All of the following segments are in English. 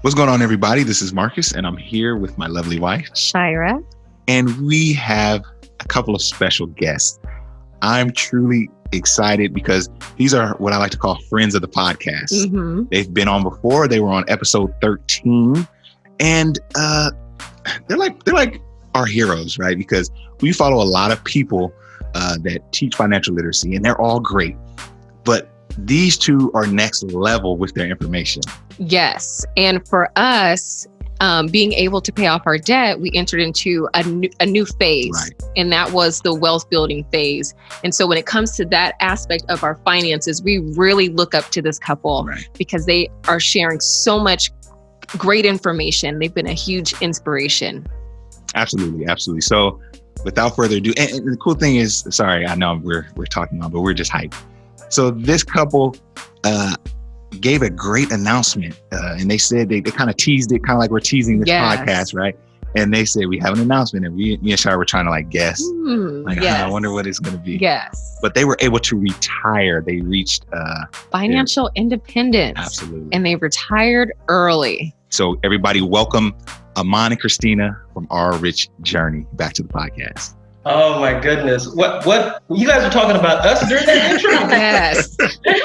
What's going on, everybody? This is Marcus, and I'm here with my lovely wife, Shira. And we have a couple of special guests. I'm truly excited because these are what I like to call friends of the podcast. Mm-hmm. They've been on before. They were on episode 13, and they're like our heroes, right? Because we follow a lot of people that teach financial literacy, and they're all great. But these two are next level with their information. Yes. And for us, being able to pay off our debt, we entered into a new phase. Right. And that was the wealth building phase. And so when it comes to that aspect of our finances, we really look up to this couple because they are sharing so much great information. They've been a huge inspiration. Absolutely. Absolutely. So without further ado, and the cool thing is, sorry, I know we're talking on, but we're just hyped. So this couple gave a great announcement, and they said they kind of teased it, kind of like we're teasing this podcast, right? And they said we have an announcement, and me and Shara were trying to guess, I wonder what it's going to be. Yes. But they were able to retire. They reached financial independence. Absolutely. And they retired early. So everybody, welcome Amon and Christina from Our Rich Journey back to the podcast. Oh my goodness. What you guys were talking about us during that intro? Yes.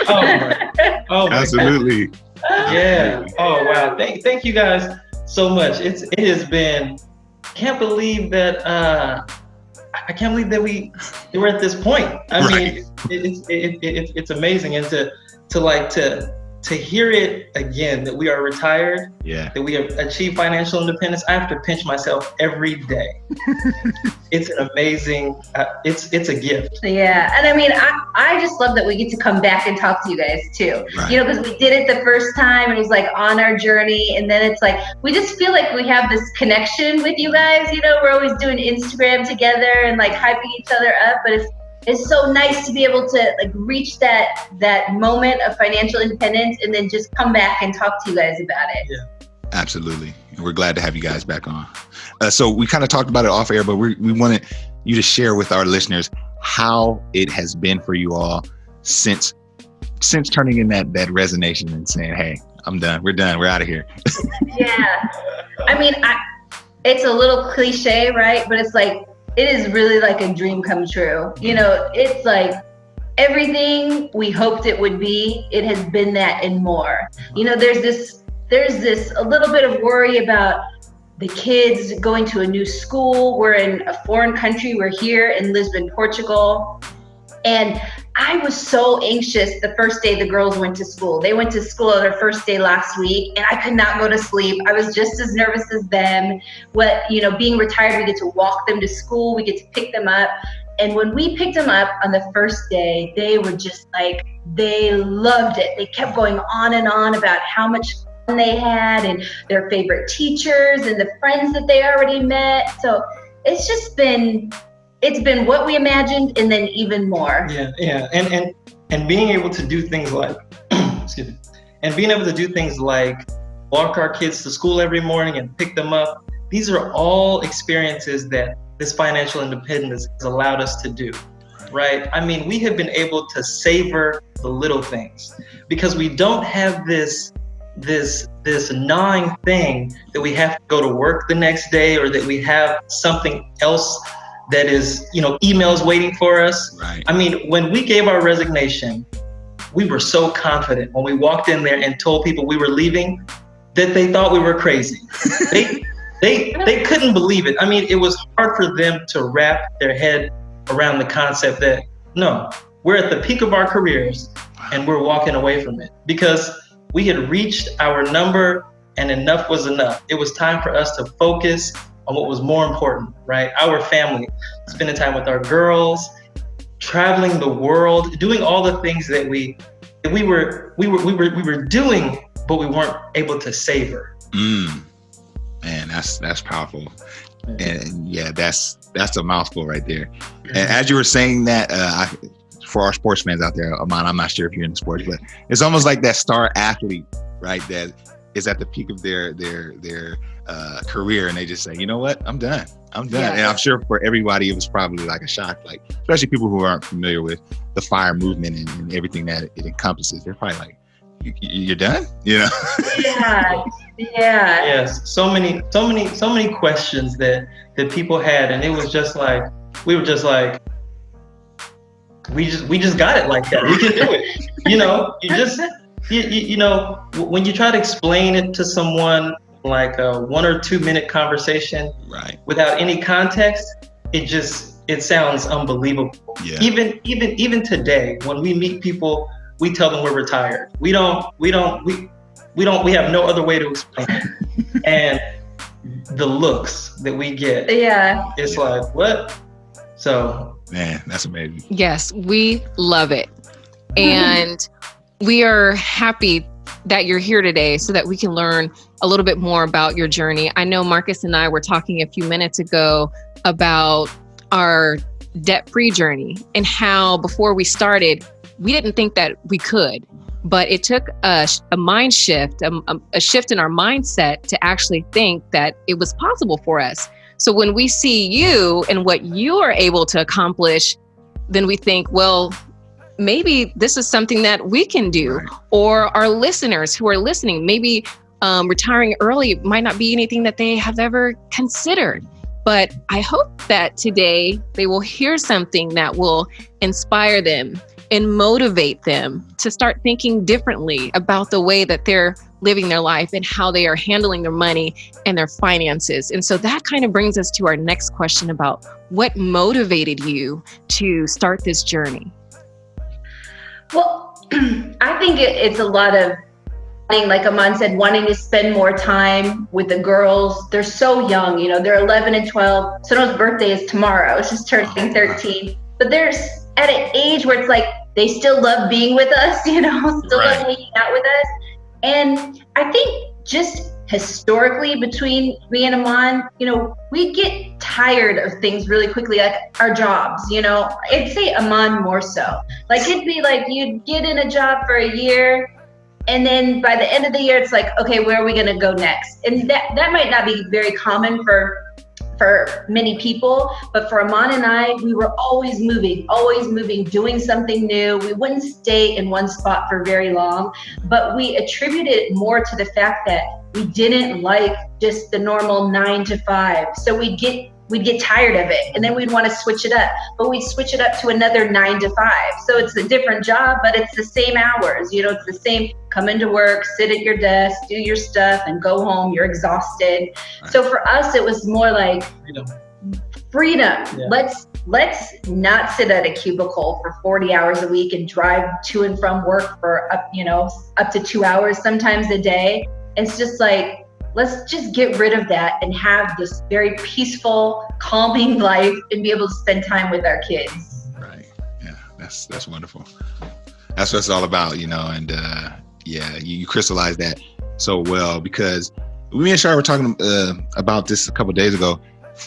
Oh my Absolutely. God. Yeah. Oh wow. Thank you guys so much. It has been, can't believe that I can't believe that we're at this point. I mean, it's amazing, and to hear it again, that we are retired, that we have achieved financial independence. I have to pinch myself every day. It's an amazing, it's a gift. Yeah, and I mean, I just love that we get to come back and talk to you guys too. Right. You know, because we did it the first time and it was on our journey, and then it's we just feel like we have this connection with you guys. You know, we're always doing Instagram together and hyping each other up, but it's so nice to be able to reach that moment of financial independence and then just come back and talk to you guys about it. Yeah. Absolutely. And we're glad to have you guys back on. So we kind of talked about it off air, but we wanted you to share with our listeners how it has been for you all since turning in that resignation and saying, hey, I'm done. We're done. We're out of here. Yeah. I mean, it's a little cliche, right? But it's it is really a dream come true. You know, it's everything we hoped it would be. It has been that and more. You know, there's this a little bit of worry about the kids going to a new school. We're in a foreign country. We're here in Lisbon, Portugal. And I was so anxious the first day the girls went to school. They went to school on their first day last week, and I could not go to sleep. I was just as nervous as them. Being retired, we get to walk them to school. We get to pick them up. And when we picked them up on the first day, they were just they loved it. They kept going on and on about how much fun they had and their favorite teachers and the friends that they already met. So it's just been what we imagined, and then even more. Yeah. And being able to do things excuse me, and being able to do things like walk our kids to school every morning and pick them up. These are all experiences that this financial independence has allowed us to do, right? I mean, we have been able to savor the little things because we don't have this gnawing thing that we have to go to work the next day, or that we have something else that is, emails waiting for us. Right. I mean, when we gave our resignation, we were so confident when we walked in there and told people we were leaving that they thought we were crazy. They couldn't believe it. I mean, it was hard for them to wrap their head around the concept that, no, we're at the peak of our careers and we're walking away from it because we had reached our number and enough was enough. It was time for us to focus on what was more important, right? Our family, spending time with our girls, traveling the world, doing all the things that we were doing, but we weren't able to savor. Man, that's powerful. And yeah, that's a mouthful right there. And as you were saying that, for our sports fans out there, Amon, I'm not sure if you're in sports, but it's almost like that star athlete, right? That is at the peak of their career, and they just say, you know what, I'm done. Yeah. And I'm sure for everybody, it was probably a shock, especially people who aren't familiar with the FIRE movement and everything that it encompasses. They're probably you're done, you know? Yeah. Yes. So many questions that people had, and it was just like, we were just like, we just got it like that. We can do it. You know, you know, when you try to explain it to someone like a 1 or 2 minute conversation, right, without any context, it sounds unbelievable. Yeah. Even today, when we meet people, we tell them we're retired. We have no other way to explain it. And the looks that we get, it's like, what? So, man, that's amazing. Yes, we love it. And we are happy that you're here today so that we can learn a little bit more about your journey. I know Marcus and I were talking a few minutes ago about our debt-free journey and how before we started, we didn't think that we could, but it took a mind shift, a shift in our mindset to actually think that it was possible for us. So when we see you and what you are able to accomplish, then we think, well, maybe this is something that we can do. Right. Or our listeners who are listening, maybe retiring early might not be anything that they have ever considered. But I hope that today they will hear something that will inspire them and motivate them to start thinking differently about the way that they're living their life and how they are handling their money and their finances. And so that kind of brings us to our next question about what motivated you to start this journey. Well, I think it's a lot of, like Aman said, wanting to spend more time with the girls. They're so young, you know, they're 11 and 12. Sono's birthday is tomorrow. She's turning 13. But they're at an age where it's like, they still love being with us, you know, still love hanging out with us. And I think just historically between me and Aman, you know, we get tired of things really quickly, like our jobs, you know. I'd say Aman more so. Like it'd be like you'd get in a job for a year, and then by the end of the year, it's like, okay, where are we gonna go next? And that might not be very common for many people, but for Aman and I, we were always moving, doing something new. We wouldn't stay in one spot for very long, but we attributed it more to the fact that we didn't like just the normal 9 to 5. So we'd get tired of it, and then we'd want to switch it up, but we'd switch it up to another 9 to 5. So it's a different job, but it's the same hours, you know, it's the same, come into work, sit at your desk, do your stuff, and go home, you're exhausted. Right. So for us, it was more like freedom. Yeah. Let's not sit at a cubicle for 40 hours a week and drive to and from work for up to 2 hours, sometimes a day. It's just like, let's just get rid of that and have this very peaceful, calming life and be able to spend time with our kids. Right. Yeah, that's wonderful. That's what it's all about, you know. And you crystallized that so well, because me and Shar were talking about this a couple of days ago.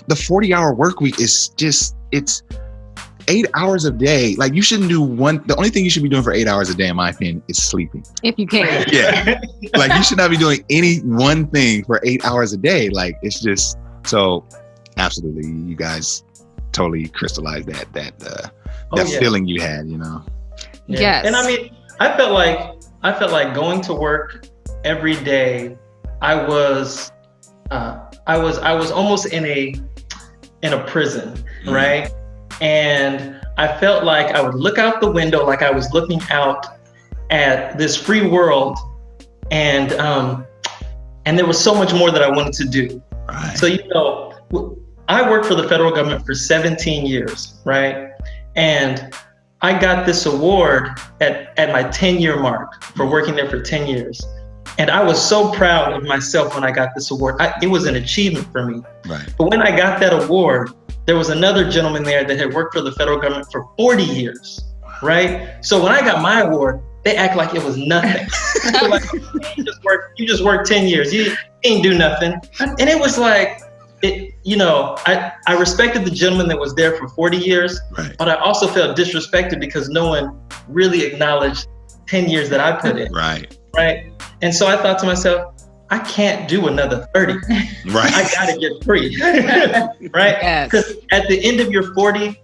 The 40-hour work week is just, it's 8 hours a day. Like you shouldn't do the only thing you should be doing for 8 hours a day, in my opinion, is sleeping. If you can. Yeah. Like you should not be doing any one thing for 8 hours a day. Like it's just, so absolutely, you guys totally crystallized that feeling you had, you know? Yeah. Yes. And I mean, I felt like going to work every day, I was almost in a prison, right? And I felt like I would look out the window, like I was looking out at this free world, and there was so much more that I wanted to do. Right. So, you know, I worked for the federal government for 17 years, right? And I got this award at my 10-year mark for working there for 10 years. And I was so proud of myself when I got this award. It was an achievement for me. Right. But when I got that award, there was another gentleman there that had worked for the federal government for 40 years, right? So when I got my award, they act like it was nothing. Like, you just worked 10 years. You ain't do nothing. And it was like, I respected the gentleman that was there for 40 years, right, but I also felt disrespected because no one really acknowledged 10 years that I put in. Right. Right. And so I thought to myself, I can't do another 30. Right. I gotta get free. Right? Yes. Because at the end of your 40,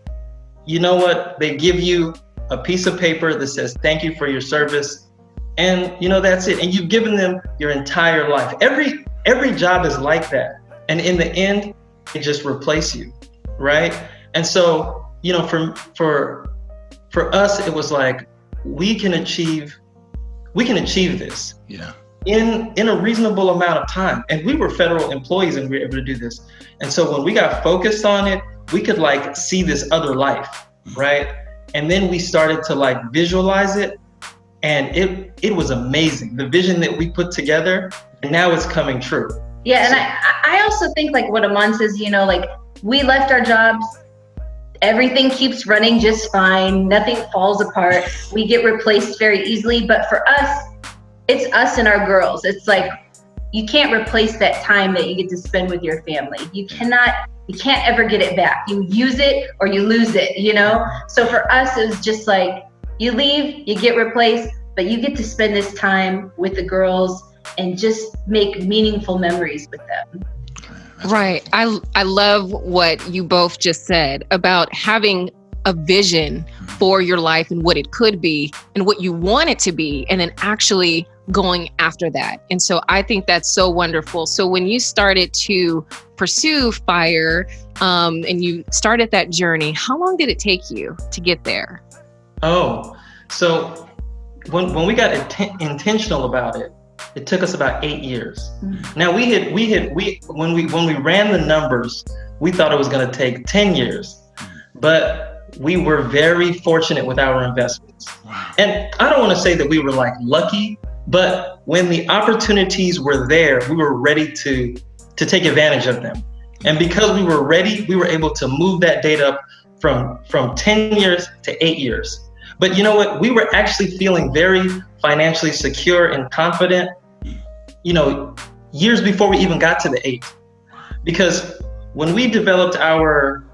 you know what? They give you a piece of paper that says, thank you for your service. and that's it. And you've given them your entire life. Every job is like that, and in the end, they just replace you, right? And so for us, it was like we can achieve this. Yeah. In a reasonable amount of time. And we were federal employees and we were able to do this. And so when we got focused on it, we could like see this other life, right? And then we started to like visualize it, and it was amazing. The vision that we put together, and now it's coming true. Yeah, and I also think like what Aman says, like we left our jobs, everything keeps running just fine, nothing falls apart, we get replaced very easily. But for us, it's us and our girls. It's like, you can't replace that time that you get to spend with your family. You can't ever get it back. You use it or you lose it, So for us, it was just like, you leave, you get replaced, but you get to spend this time with the girls and just make meaningful memories with them. Right. I love what you both just said about having a vision for your life and what it could be and what you want it to be, and then actually going after that. And so I think that's so wonderful. So when you started to pursue FIRE and you started that journey, how long did it take you to get there? Oh, so when we got intentional about it, it took us about 8 years. Now when we ran the numbers, we thought it was going to take 10 years, but we were very fortunate with our investments. Wow. And I don't want to say that we were like lucky, but when the opportunities were there, we were ready to take advantage of them. And because we were ready, we were able to move that date up from 10 years to 8 years. But you know what? We were actually feeling very financially secure and confident, years before we even got to the 8. Because when we developed our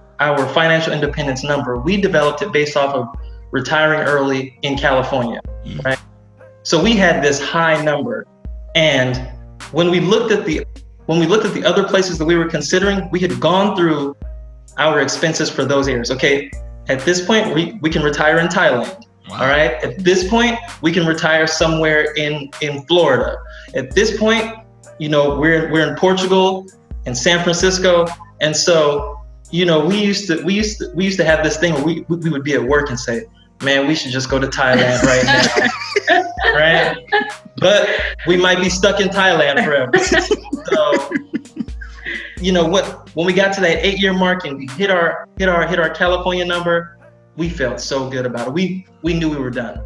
financial independence number, we developed it based off of retiring early in California, right? So we had this high number. And when we looked at the other places that we were considering, we had gone through our expenses for those years. Okay, at this point, we can retire in Thailand. Wow. All right. At this point, we can retire somewhere in Florida. At this point, we're in Portugal and San Francisco. And so, we used to have this thing where we would be at work and say, man, we should just go to Thailand right now. Right? But we might be stuck in Thailand forever. So, when we got to that 8-year mark and we hit our California number, we felt so good about it. We knew we were done.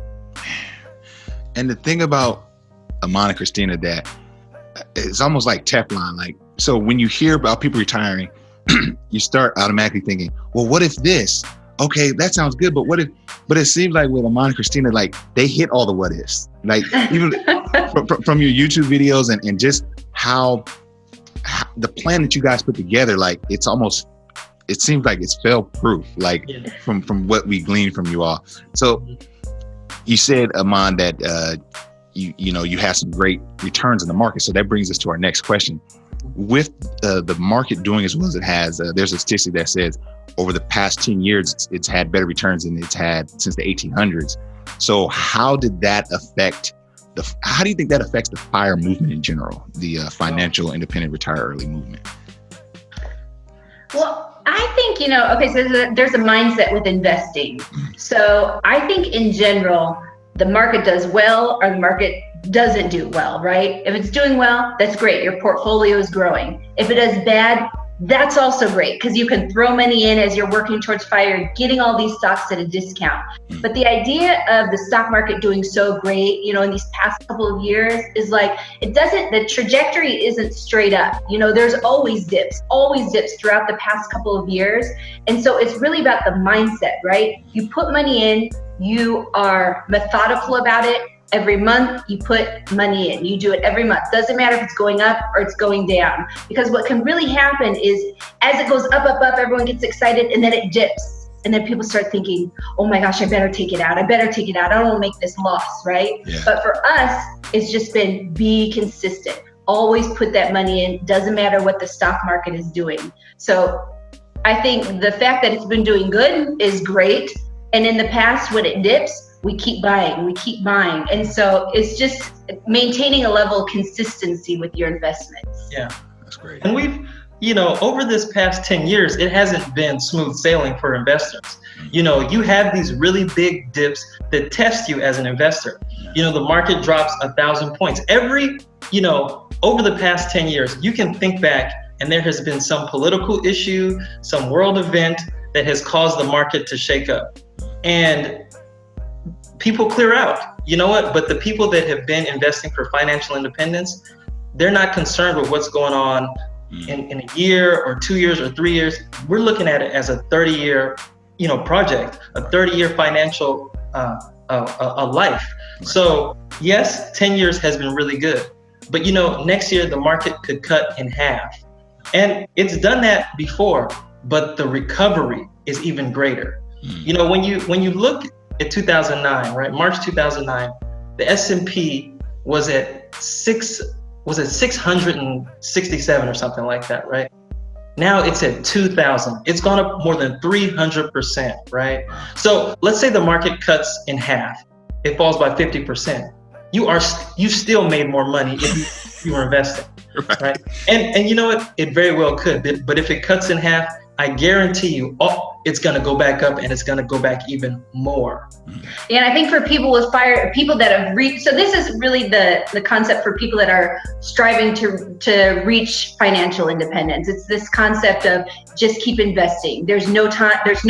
And the thing about Aman and Christina, that it's almost like Teflon. Like, so when you hear about people retiring, you start automatically thinking, well, what if this? Okay, that sounds good, but what if? But it seems like with Aman and Christina, like they hit all the what ifs. Like even from your YouTube videos and just how the plan that you guys put together, like it seems like it's fail proof, like from what we gleaned from you all. So you said, Aman, that you had some great returns in the market. So that brings us to our next question. With the market doing as well as it has, there's a statistic that says over the past 10 years, it's had better returns than it's had since the 1800s. So how did that affect how do you think that affects the FIRE movement in general, the financial independent retire early movement? Well, I think, okay, so there's a mindset with investing. So I think in general, the market does well or the market doesn't do well, right? If it's doing well, that's great. Your portfolio is growing. If it does bad, that's also great because you can throw money in as you're working towards FIRE, getting all these stocks at a discount. But the idea of the stock market doing so great, in these past couple of years is like, the trajectory isn't straight up. There's always dips throughout the past couple of years. And so it's really about the mindset, right? You put money in, you are methodical about it. Every month you put money in, you do it every month. Doesn't matter if it's going up or it's going down, because what can really happen is as it goes up, everyone gets excited and then it dips. And then people start thinking, oh my gosh, I better take it out. I don't want to make this loss, right? Yeah. But for us, it's just been be consistent. Always put that money in. Doesn't matter what the stock market is doing. So I think the fact that it's been doing good is great. And in the past, when it dips, we keep buying. And so it's just maintaining a level of consistency with your investments. Yeah, That's great. and we've, over this past 10 years, it hasn't been smooth sailing for investors. You have these really big dips that test you as an investor. The market drops 1,000 points over the past 10 years. You can think back and there has been some political issue, some world event that has caused the market to shake up, and people clear out. You know what? But the people that have been investing for financial independence, they're not concerned with what's going on in a year or 2 years or 3 years. We're looking at it as a 30-year, project, a 30-year financial a life. Right. So yes, 10 years has been really good, but next year the market could cut in half, and it's done that before, but the recovery is even greater. When you look at 2009, right, March 2009, the S&P was at 667 or something like that, right? Now it's at 2,000. It's gone up more than 300%, right? So let's say the market cuts in half. It falls by 50%. You still made more money if you were investing, right? And you know what? It very well could. But if it cuts in half, I guarantee you, it's going to go back up, and it's going to go back even more. Yeah, and I think for people people that have reached, so this is really the concept for people that are striving to reach financial independence. It's this concept of just keep investing. There's no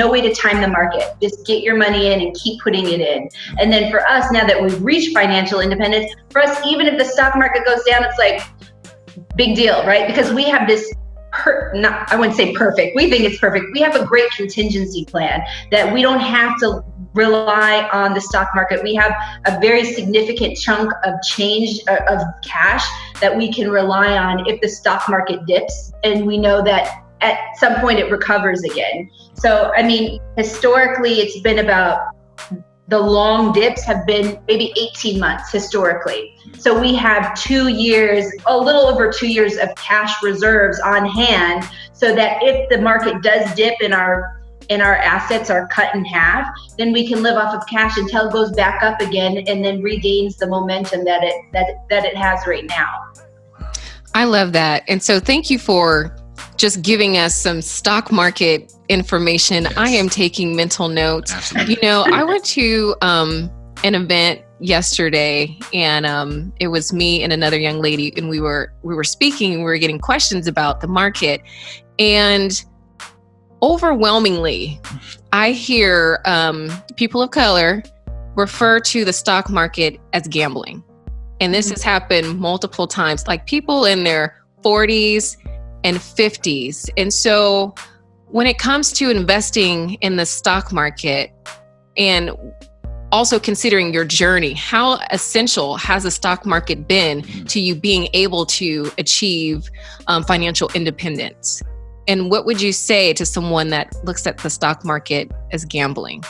way to time the market. Just get your money in and keep putting it in. And then for us, now that we've reached financial independence, for us, even if the stock market goes down, it's like big deal, right? Because we have this I wouldn't say perfect. We think it's perfect. We have a great contingency plan that we don't have to rely on the stock market. We have a very significant chunk of change of cash that we can rely on if the stock market dips, and we know that at some point it recovers again. So, historically, it's been about, the long dips have been maybe 18 months historically. So we have 2 years, a little over 2 years of cash reserves on hand, so that if the market does dip and our assets are cut in half, then we can live off of cash until it goes back up again and then regains the momentum that it has right now. I love that. And so thank you for just giving us some stock market information. Yes. I am taking mental notes. Absolutely. I went to an event yesterday, and it was me and another young lady, and we were speaking, we were getting questions about the market, and overwhelmingly I hear people of color refer to the stock market as gambling. And this has happened multiple times, like people in their 40s and 50s. And so when it comes to investing in the stock market, and also considering your journey, how essential has the stock market been to you being able to achieve financial independence? And what would you say to someone that looks at the stock market as gambling?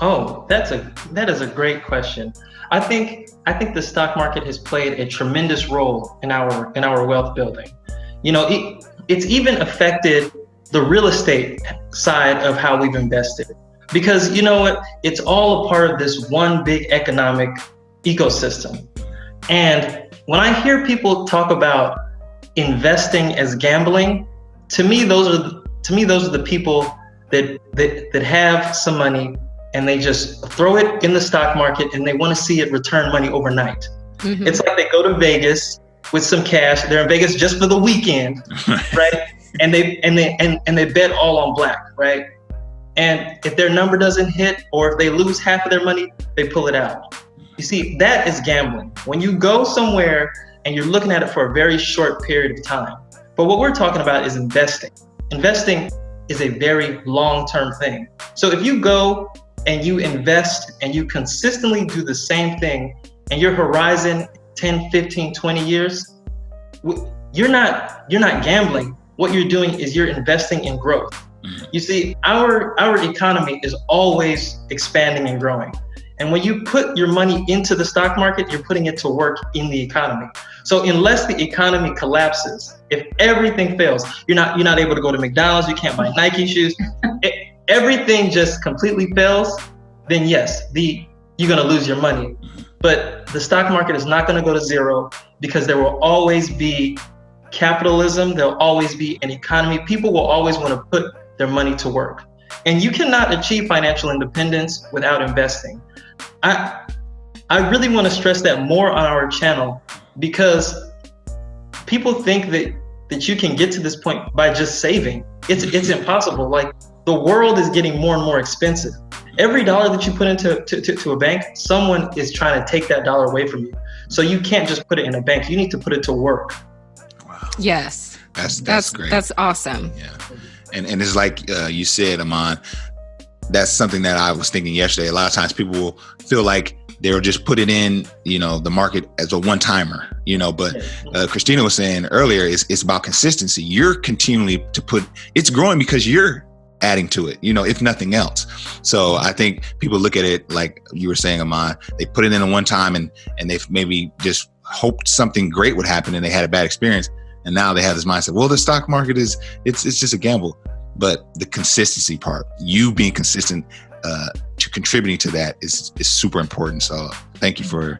Oh, that is a great question. I think the stock market has played a tremendous role in our wealth building. It's even affected the real estate side of how we've invested, because it's all a part of this one big economic ecosystem. And when I hear people talk about investing as gambling, to me those are the people that have some money and they just throw it in the stock market and they want to see it return money overnight. Mm-hmm. It's like they go to Vegas with some cash. They're in Vegas just for the weekend, right? And they bet all on black, right? And if their number doesn't hit, or if they lose half of their money, they pull it out. You see, that is gambling. When you go somewhere and you're looking at it for a very short period of time. But what we're talking about is investing. Investing is a very long-term thing. So if you go and you invest and you consistently do the same thing, and your horizon 10, 15, 20 years, you're not gambling. What you're doing is you're investing in growth. You see, our economy is always expanding and growing. And when you put your money into the stock market, you're putting it to work in the economy. So unless the economy collapses, if everything fails, you're not able to go to McDonald's, you can't buy Nike shoes, everything just completely fails, then yes, the you're going to lose your money. But the stock market is not going to go to zero, because there will always be capitalism. There'll always be an economy. People will always want to put their money to work. And you cannot achieve financial independence without investing. I really want to stress that more on our channel, because people think that you can get to this point by just saving. It's impossible. Like, the world is getting more and more expensive. Every dollar that you put into a bank, someone is trying to take that dollar away from you. So you can't just put it in a bank. You need to put it to work. Wow. Yes. That's great. That's awesome. Yeah. And it's like you said, Aman, that's something that I was thinking yesterday. A lot of times people will feel like they'll just put it in, the market as a one-timer, but Christina was saying earlier, it's about consistency. You're continually it's growing because you're adding to it, if nothing else. So I think people look at it like you were saying, Aman, they put it in a one time and they've maybe just hoped something great would happen and they had a bad experience. And now they have this mindset, well, the stock market it's just a gamble. But the consistency part, you being consistent to contributing to that is super important. So thank you for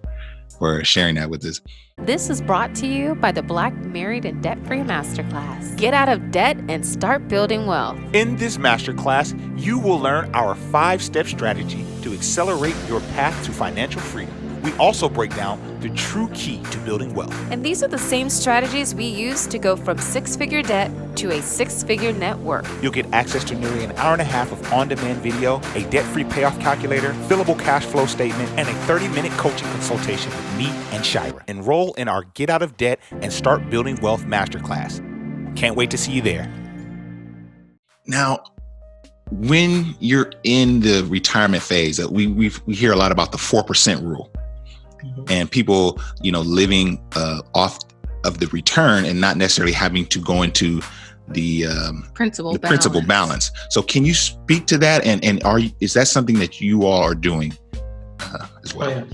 sharing that with us. This is brought to you by the Black Married and Debt-Free Masterclass. Get out of debt and start building wealth. In this masterclass, you will learn our 5-step strategy to accelerate your path to financial freedom. We also break down the true key to building wealth. And these are the same strategies we use to go from 6-figure debt to a 6-figure net worth. You'll get access to nearly an hour and a half of on-demand video, a debt-free payoff calculator, fillable cash flow statement, and a 30-minute coaching consultation with me and Shira. Enroll in our Get Out of Debt and Start Building Wealth Masterclass. Can't wait to see you there. Now, when you're in the retirement phase, we hear a lot about the 4% rule. And people, living off of the return and not necessarily having to go into the principal balance. So can you speak to that? And is that something that you all are doing as well?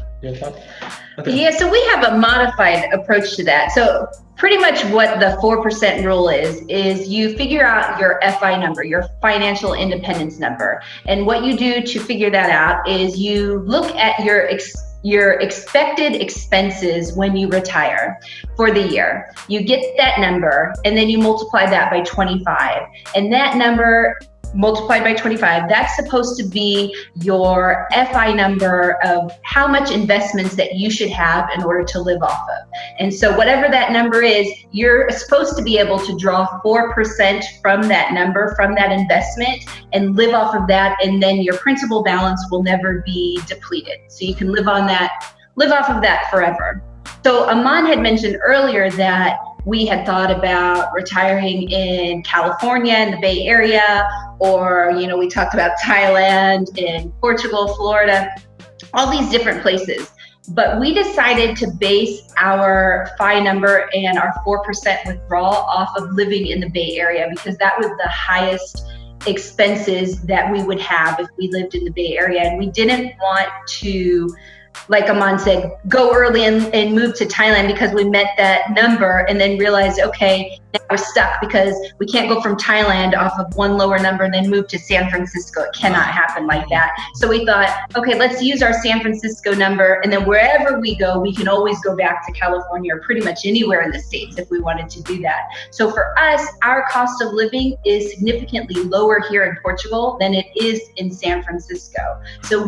Yeah, so we have a modified approach to that. So pretty much what the 4% rule is you figure out your FI number, your financial independence number. And what you do to figure that out is you look at your expected expenses when you retire for the year. You get that number and then you multiply that by 25. And that number multiplied by 25, that's supposed to be your FI number of how much investments that you should have in order to live off of. And so whatever that number is, you're supposed to be able to draw 4% from that number, from that investment, and live off of that. And then your principal balance will never be depleted. So you can live off of that forever. So Aman had mentioned earlier that we had thought about retiring in California, in the Bay Area, or, we talked about Thailand and Portugal, Florida, all these different places. But we decided to base our FI number and our 4% withdrawal off of living in the Bay Area, because that was the highest expenses that we would have if we lived in the Bay Area. And we didn't want to, like Aman said, go early and move to Thailand because we met that number and then realized, okay, now we're stuck because we can't go from Thailand off of one lower number and then move to San Francisco. It cannot happen like that. So we thought, okay, let's use our San Francisco number, and then wherever we go, we can always go back to California or pretty much anywhere in the States if we wanted to do that. So for us, our cost of living is significantly lower here in Portugal than it is in San Francisco. So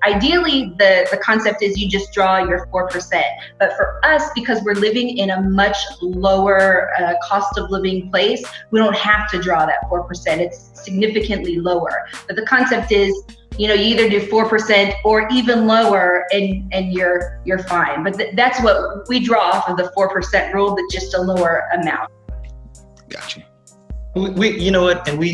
ideally, the concept is you just draw your 4%. But for us, because we're living in a much lower cost of living place, we don't have to draw that 4%. It's significantly lower. But the concept is, you either do 4% or even lower and you're fine. But that's what we draw off of the 4% rule, but just a lower amount. Gotcha. You know what? And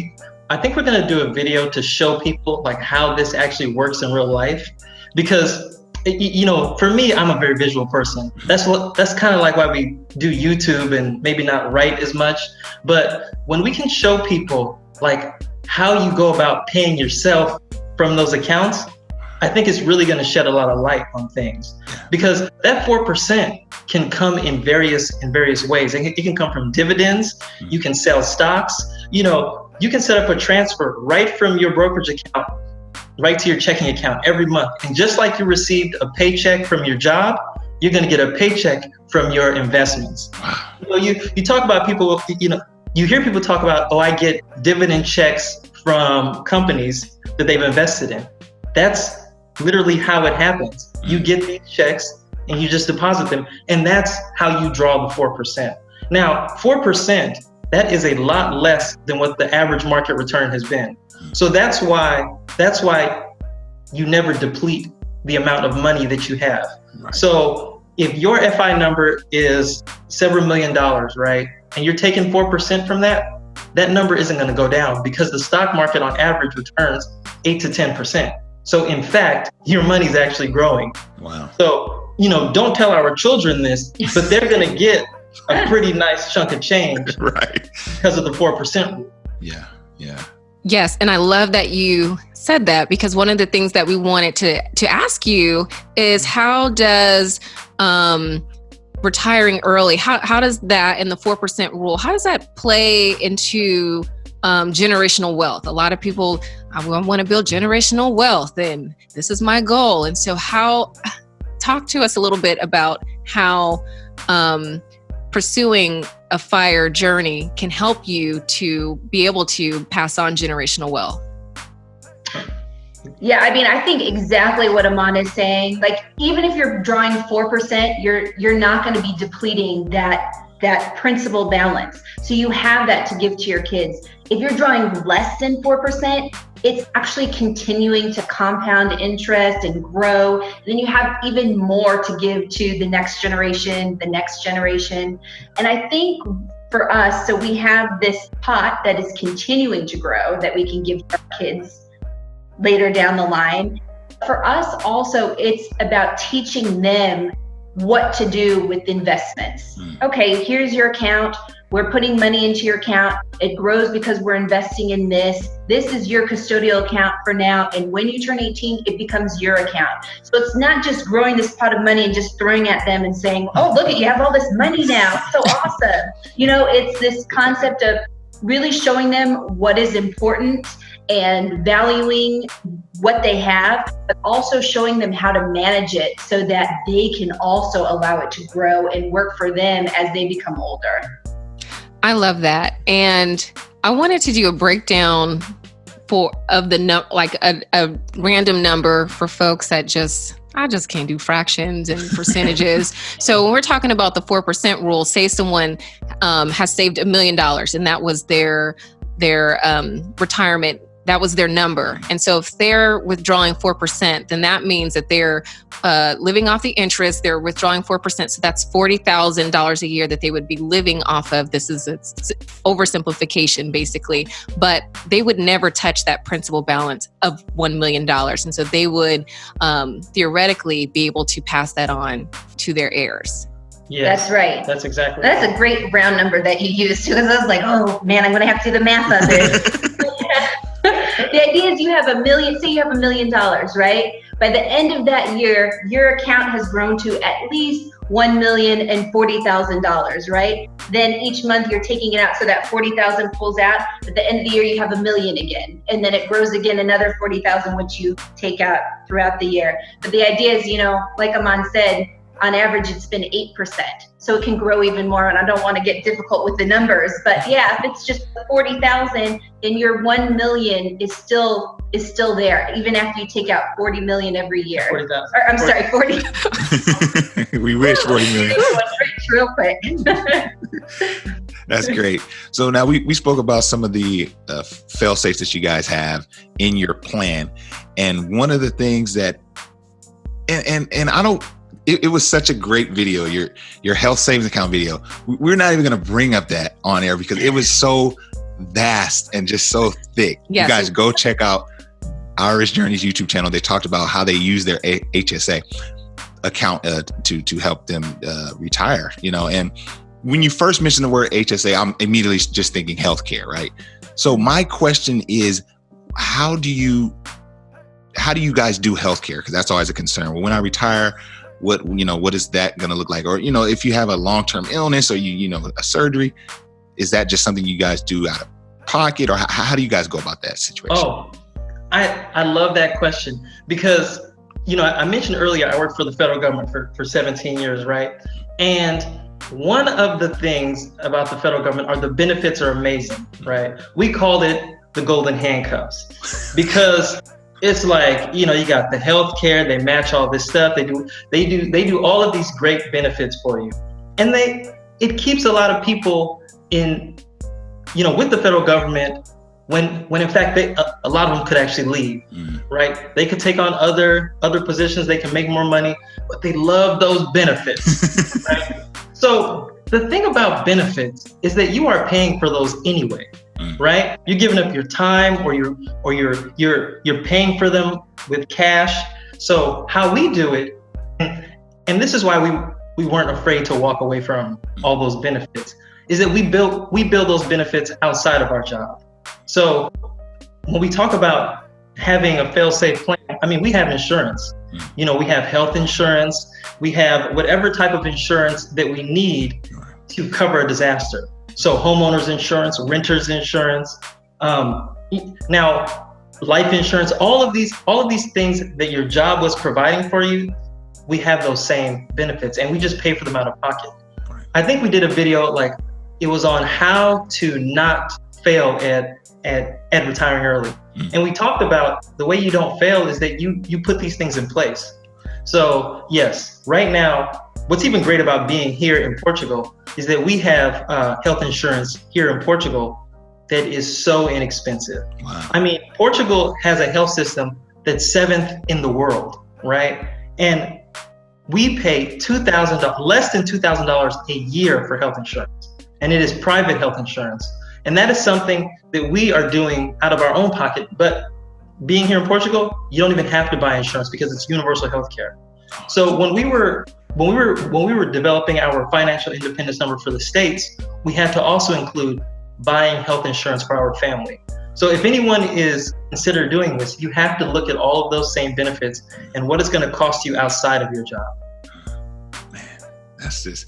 I think we're going to do a video to show people like how this actually works in real life, because for me, I'm a very visual person. That's kind of like why we do YouTube and maybe not write as much. But when we can show people like how you go about paying yourself from those accounts, I think it's really going to shed a lot of light on things, because that 4% can come in various ways. It can come from dividends. You can sell stocks. You can set up a transfer right from your brokerage account right to your checking account every month. And just like you received a paycheck from your job, you're going to get a paycheck from your investments. You talk about people, you hear people talk about, oh, I get dividend checks from companies that they've invested in. That's literally how it happens. You get these checks and you just deposit them. And that's how you draw the 4%. Now, 4%, that is a lot less than what the average market return has been. So that's why you never deplete the amount of money that you have. Right. So if your FI number is several $1 million, right, and you're taking 4% from that number isn't going to go down because the stock market on average returns 8 to 10%. So in fact, your money's actually growing. Wow. So, don't tell our children this, but they're going to get a pretty nice chunk of change right, because of the 4% rule. Yeah. Yes, and I love that you said that, because one of the things that we wanted to ask you is, how does retiring early, how does that, and the 4% rule, how does that play into generational wealth? A lot of people, I want to build generational wealth and this is my goal. And so talk to us a little bit about how pursuing a FIRE journey can help you to be able to pass on generational wealth. Yeah, I think exactly what Aman is saying. Like, even if you're drawing 4%, you're not going to be depleting that principal balance. So you have that to give to your kids. If you're drawing less than 4%, it's actually continuing to compound interest and grow. And then you have even more to give to the next generation. And I think for us, so we have this pot that is continuing to grow that we can give to our kids later down the line. For us also, it's about teaching them what to do with investments. Okay, here's your account. We're putting money into your account. It grows because we're investing in this. This is your custodial account for now. And when you turn 18, it becomes your account. So it's not just growing this pot of money and just throwing at them and saying, oh, look at you have all this money now. It's so awesome. It's this concept of really showing them what is important and valuing what they have, but also showing them how to manage it so that they can also allow it to grow and work for them as they become older. I love that. And I wanted to do a breakdown of a random number for folks that I just can't do fractions and percentages. So when we're talking about the 4% rule, say someone has saved $1 million and that was their retirement. That was their number. And so if they're withdrawing 4%, then that means that they're living off the interest. They're withdrawing 4%. So that's $40,000 a year that they would be living off of. This is oversimplification, basically. But they would never touch that principal balance of $1 million. And so they would theoretically be able to pass that on to their heirs. Yes, that's right. That's exactly That's right. a great round number that you used too. Because I was like, oh man, I'm going to have to do the math on this. The idea is you have $1 million, say you have $1 million, right? By the end of that year, your account has grown to at least $1,040,000, right? Then each month you're taking it out, so that 40,000 pulls out. At the end of the year, you have $1 million again, and then it grows again another 40,000, which you take out throughout the year. But the idea is, like Aman said, on average, it's been 8%. So it can grow even more. And I don't want to get difficult with the numbers, but yeah, if it's just 40,000, then your 1 million is still there, even after you take out 40 million every year. 40,000. I'm sorry, 40. We wish 40 million. Real quick. That's great. So now we spoke about some of the fail safes that you guys have in your plan. And one of the things that, and I don't, it was such a great video, your health savings account video. We're not even going to bring up that on air because it was so vast and just so thick. Yes. You guys go check out Irish Journey's YouTube channel. They talked about how they use their HSA account to help them retire, and when you first mentioned the word HSA, I'm immediately just thinking healthcare, right? So my question is, how do you guys do healthcare? Because that's always a concern. Well, when I retire, what is that going to look like? Or, if you have a long-term illness or a surgery, is that just something you guys do out of pocket, or how do you guys go about that situation? Oh, I love that question because, I mentioned earlier, I worked for the federal government for 17 years, right? And one of the things about the federal government are the benefits are amazing, right? We called it the golden handcuffs because it's like, you got the health care, they match all this stuff. They do all of these great benefits for you. And it keeps a lot of people in, with the federal government when in fact a lot of them could actually leave, right? They could take on other positions, they can make more money, but they love those benefits, right? So the thing about benefits is that you are paying for those anyway, right? You're giving up your time or you're paying for them with cash. So how we do it, and this is why we weren't afraid to walk away from all those benefits, is that we build those benefits outside of our job. So when we talk about having a fail-safe plan, we have insurance. We have health insurance. We have whatever type of insurance that we need to cover a disaster. So homeowners insurance, renters insurance, now life insurance, all of these things that your job was providing for you, we have those same benefits and we just pay for them out of pocket. I think we did a video, it was on how to not fail at retiring early. And we talked about the way you don't fail is that you put these things in place. So yes, right now, what's even great about being here in Portugal is that we have health insurance here in Portugal that is so inexpensive. Wow. Portugal has a health system that's 7th in the world, right? And we pay less than $2,000 a year for health insurance. And it is private health insurance. And that is something that we are doing out of our own pocket. But being here in Portugal, you don't even have to buy insurance because it's universal health care. So when we were developing our financial independence number for the States, we had to also include buying health insurance for our family. So if anyone is considered doing this, you have to look at all of those same benefits and what it's going to cost you outside of your job. Man, that's just...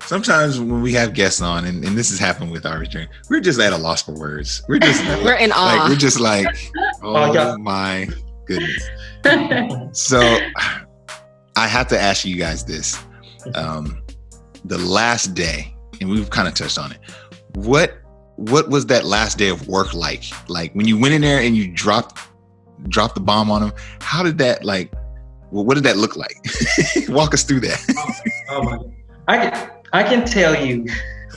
Sometimes when we have guests on, and this has happened with our return, we're just at a loss for words. We're just we're in awe. We're just like, oh my goodness. So I have to ask you guys this. The last day, and we've kind of touched on it. What was that last day of work like? Like when you went in there and you dropped the bomb on them, how did that what did that look like? Walk us through that. Oh my God. I can tell you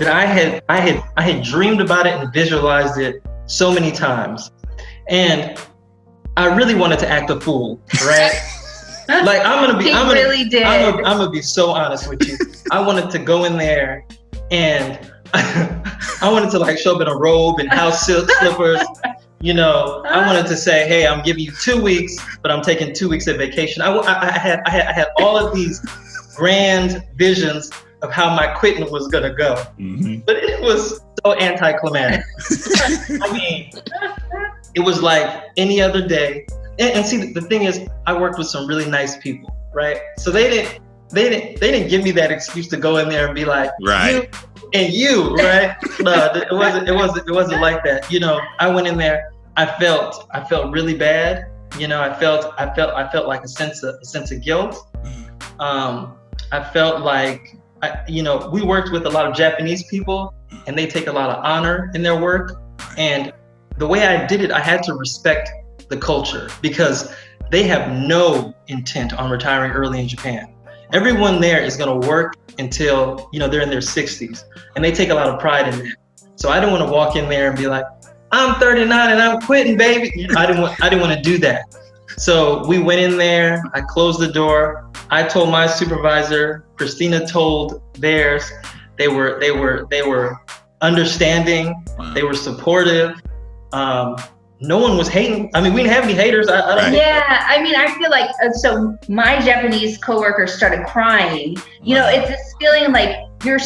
that I had dreamed about it and visualized it so many times, and I really wanted to act a fool, right? I'm gonna be so honest with you. I wanted to go in there and I wanted to show up in a robe and house slippers. I wanted to say, hey, I'm giving you 2 weeks, but I'm taking 2 weeks of vacation. I had all of these grand visions of how my quitting was gonna go, but it was so anticlimactic. It was like any other day. And see, the thing is, I worked with some really nice people, right? So they didn't give me that excuse to go in there and be like, right, you, right? No, it wasn't like that. I went in there. I felt really bad. I felt like a sense of guilt. I felt like. We worked with a lot of Japanese people and they take a lot of honor in their work. And the way I did it, I had to respect the culture because they have no intent on retiring early in Japan. Everyone there is going to work until, they're in their 60s, and they take a lot of pride in that. So I didn't want to walk in there and be like, I'm 39 and I'm quitting, baby. I didn't want to do that. So we went in there, I closed the door. I told my supervisor, Christina told theirs. They were understanding. Wow. They were supportive. No one was hating. We didn't have any haters. Yeah, I feel like, so my Japanese coworker started crying. It's this feeling like you're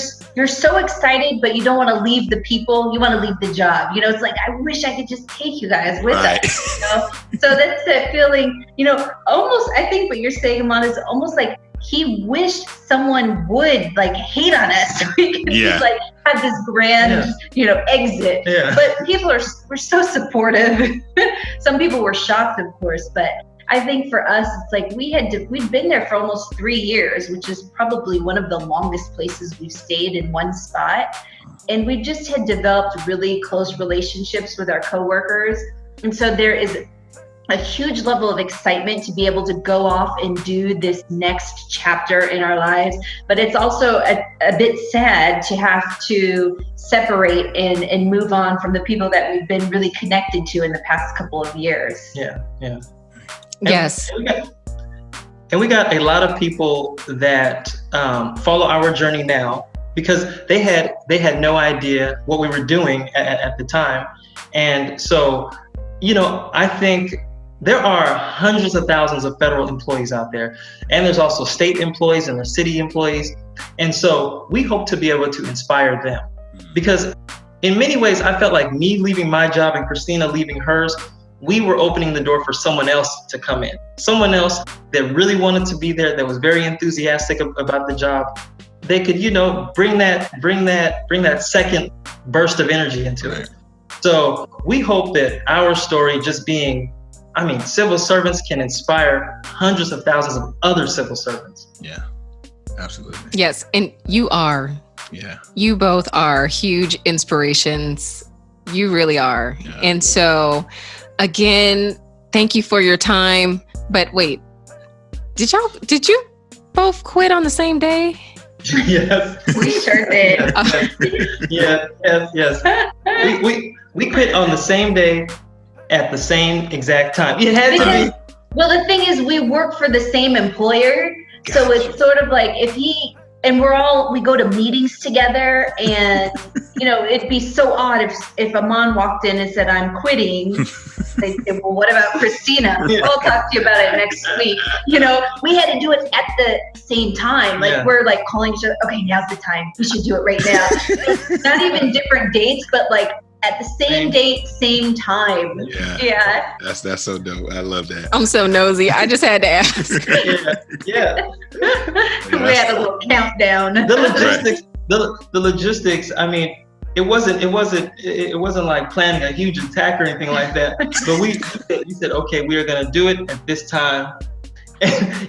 so excited, but you don't want to leave the people. You want to leave the job. It's like, I wish I could just take you guys with us. So that's that feeling, almost, I think what you're saying, Amon, is almost like he wished someone would like hate on us so we could just like have this grand, exit. Yeah. But people were so supportive. Some people were shocked, of course, but I think for us, it's like we'd been there for almost 3 years, which is probably one of the longest places we've stayed in one spot. And we just had developed really close relationships with our coworkers. And so there is a huge level of excitement to be able to go off and do this next chapter in our lives. But it's also a bit sad to have to separate and move on from the people that we've been really connected to in the past couple of years. Yeah. Yes. And we got a lot of people that follow our journey now because they had no idea what we were doing at the time. And so, I think there are hundreds of thousands of federal employees out there, and there's also state employees and there's city employees. And so we hope to be able to inspire them, because in many ways, I felt like me leaving my job and Christina leaving hers, we were opening the door for someone else to come in, someone else that really wanted to be there, that was very enthusiastic about the job. They could, bring that second burst of energy into it. So we hope that our story just being, civil servants can inspire hundreds of thousands of other civil servants. Yeah, absolutely. Yes, and you are. Yeah. You both are huge inspirations. You really are. Yeah. And so, again, thank you for your time. But wait, did you both quit on the same day? Yes. We sure did. Yes. We quit on the same day at the same exact time. It had to be. Well, the thing is, we work for the same employer. Gotcha. So it's sort of like we go to meetings together, and it'd be so odd if Aman walked in and said, "I'm quitting." They'd say, "Well, what about Christina? I'll talk to you about it next week." We had to do it at the same time. We're like calling each other, "Okay, now's the time. We should do it right now." Not even different dates, but like at the same date, same time. Yeah. That's so dope. I love that. I'm so nosy. I just had to ask. Yeah. We had a little countdown. The logistics. It wasn't like planning a huge attack or anything like that. But we said, okay, we are going to do it at this time. And,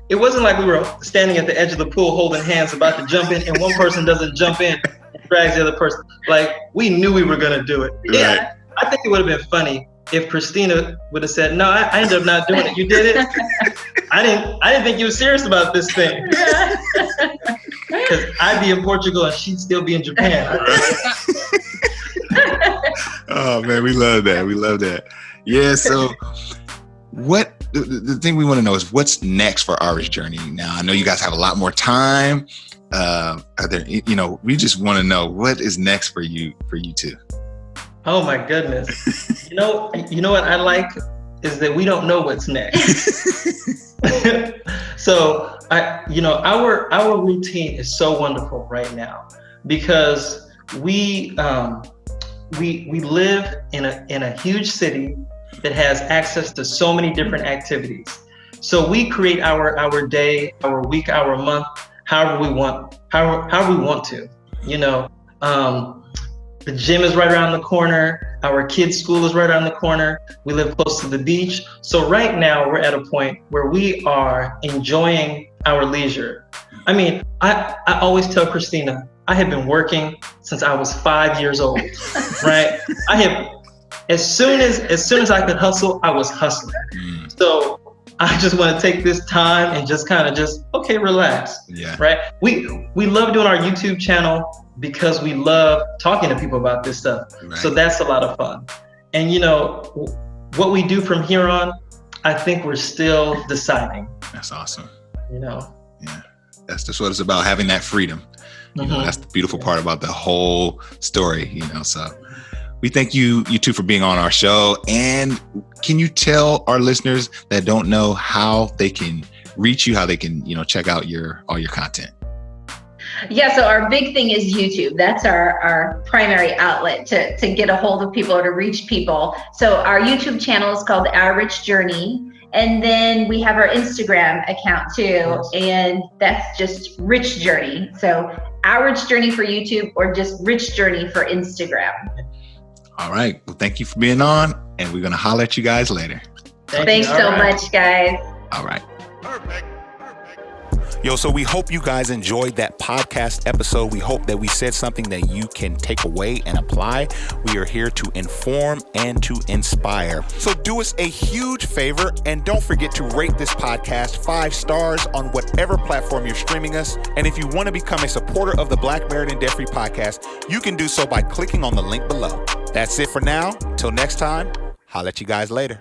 it wasn't like we were standing at the edge of the pool holding hands about to jump in, and one person doesn't jump in and drags the other person. Like, we knew we were going to do it. Right. Yeah. I think it would have been funny if Christina would have said, "No, I ended up not doing it. You did it." I didn't think you were serious about this thing. Because I'd be in Portugal and she'd still be in Japan. Oh man, we love that. Yeah. So, what the thing we want to know is what's next for Ari's journey? Now, I know you guys have a lot more time. Are there? We just want to know what is next for you two. Oh my goodness. You know what I like is that we don't know what's next. So our routine is so wonderful right now because we live in a huge city that has access to so many different activities. So we create our day, our week, our month, however we want to. The gym is right around the corner. Our kids' school is right around the corner. We live close to the beach. So right now we're at a point where we are enjoying our leisure. I always tell Christina, I have been working since I was 5 years old, right? As soon as I could hustle, I was hustling. So I just want to take this time and just okay, relax. Yeah. Right. We love doing our YouTube channel because we love talking to people about this stuff. Right. So that's a lot of fun. And what we do from here on, I think we're still deciding. That's awesome. Yeah. That's just what it's about, having that freedom. That's the beautiful part about the whole story, So we thank you two for being on our show. And can you tell our listeners that don't know how they can reach you, how they can, check out all your content? Yeah, so our big thing is YouTube. That's our primary outlet to get a hold of people or to reach people. So our YouTube channel is called Our Rich Journey. And then we have our Instagram account too, and that's just Rich Journey. So our Rich Journey for YouTube, or just Rich Journey for Instagram. All right. Well, thank you for being on, and we're going to holler at you guys later. Thanks so much, guys. All right. Perfect. Yo, so we hope you guys enjoyed that podcast episode. We hope that we said something that you can take away and apply. We are here to inform and to inspire. So do us a huge favor and don't forget to rate this podcast 5 stars on whatever platform you're streaming us. And if you want to become a supporter of the Black Married and Debt Free podcast, you can do so by clicking on the link below. That's it for now. Till next time, holla at you guys later.